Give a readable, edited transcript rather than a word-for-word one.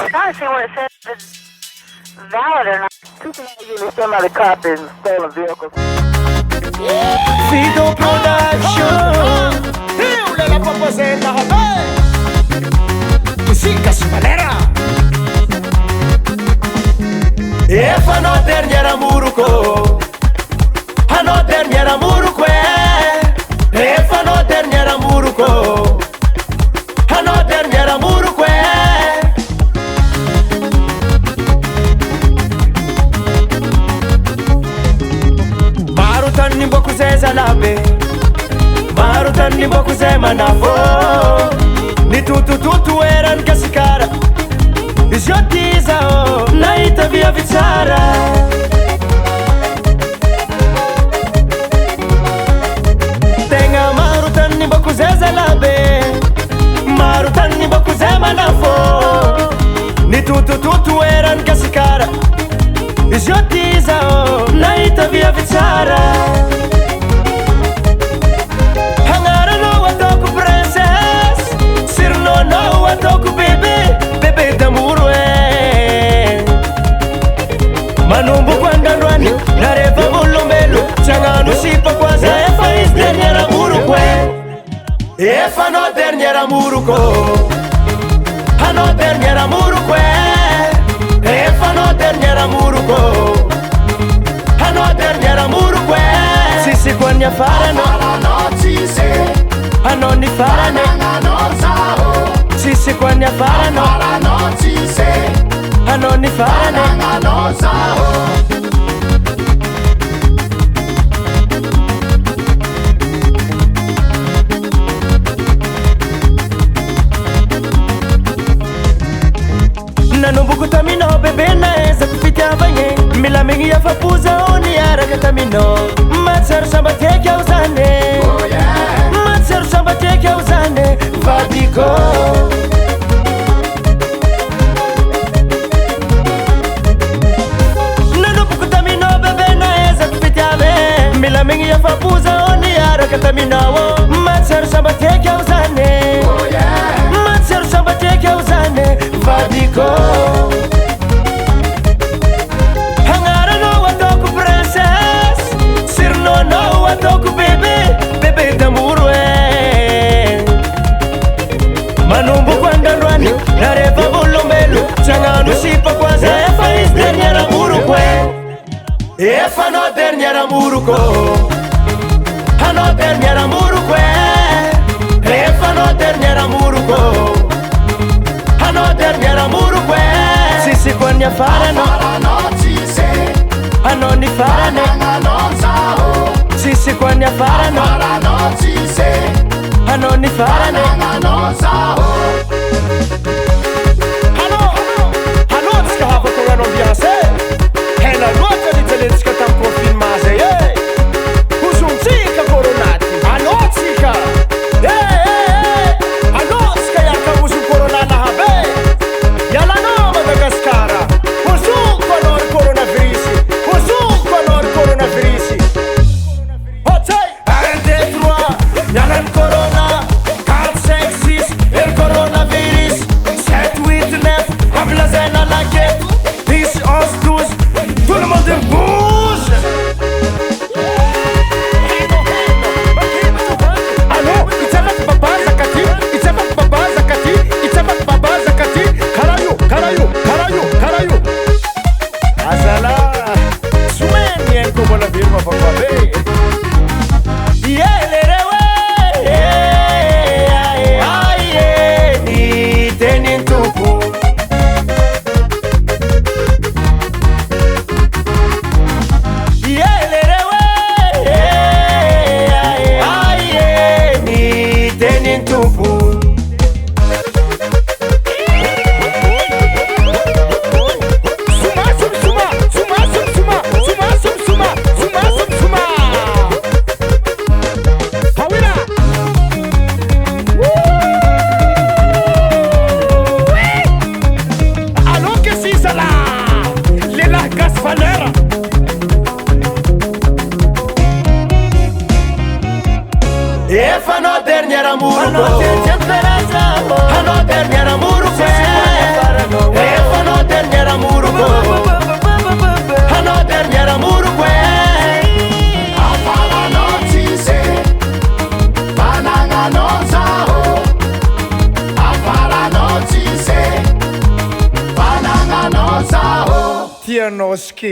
trying to see what it says if it's valid or not. Two people getting somebody copies and stolen vehicles. Fido Production. Io la proposenda, vabbè. Musica si valera. E fanno derniera muruko. Hanno derniera muruko. E fanno derniera muruko. Hanno derniera muruko. Marutanni boku zeza labe. Marutanni boku zema nafo. Ni tutu eran kasikara. Isyotiza o naita via vitsara. Tenga marutanni boku zeza labe. Marutanni boku zema nafo. Ni tutu eran kasikara. Isyotiza o naita via vitsara. Hangara no watoku princess. Sirno no watoku baby. Bebe damuru Manumbu kwandandwani nareva bulumbelu. Changanu sipa kwaza efa is derniera muruko. Efa no derniera muruko. Hano derniera muruko. Efa no derniera muruko. Hano derniera muruko. Sisi kwanya farano. Hano ni farane. Sisi kwanya farano. Hano ni farane. Nanumbuku tamino bebe naeza kufikia vanye. Mila mingi ya fapuza oni haraka tamino. Matsaru samba teke ya uzane. Matsaru samba teke ya uzane. Vadiko Nanumbuku tamino bebe naeza kufikia ve. Mila mingi ya fapuza oni haraka tamino. Matsaru samba teke ya uzane. Matsaru samba teke ya uzane. Vadiko Hangara no watoku princess. Sirno no watoku baby. Bebe damuru Manumbu kwandandwani nareva bulumbelu. Changanu sipa kwaza efa is derniera muruko. Efa no derniera muruko. Hano derniera muruko. Efa no derniera muruko. Hano derniera muruko. Sisi kwanya farano. Hano ni farane. Sisi kwanya farano. Hano ni farane. Hano ska ha fått någon ambiance. Hela låten lite lite ska ta på filmase. Huzun tika koronati. Hano tika. Hano ska jag ka huzun koronana habe. Yala no Madagaskara. Huzun konor coronavirus. Huzun konor coronavirus. Hotai. Arrête-toi. Yalan corona. 4, 5, 6. El coronavirus. miaramoro anao de miaramoro efa anao de miaramoro anao de miaramoro afaranao tsisy fanagnanao zaho afaranao tsisy fanagnanao zaho tianao ske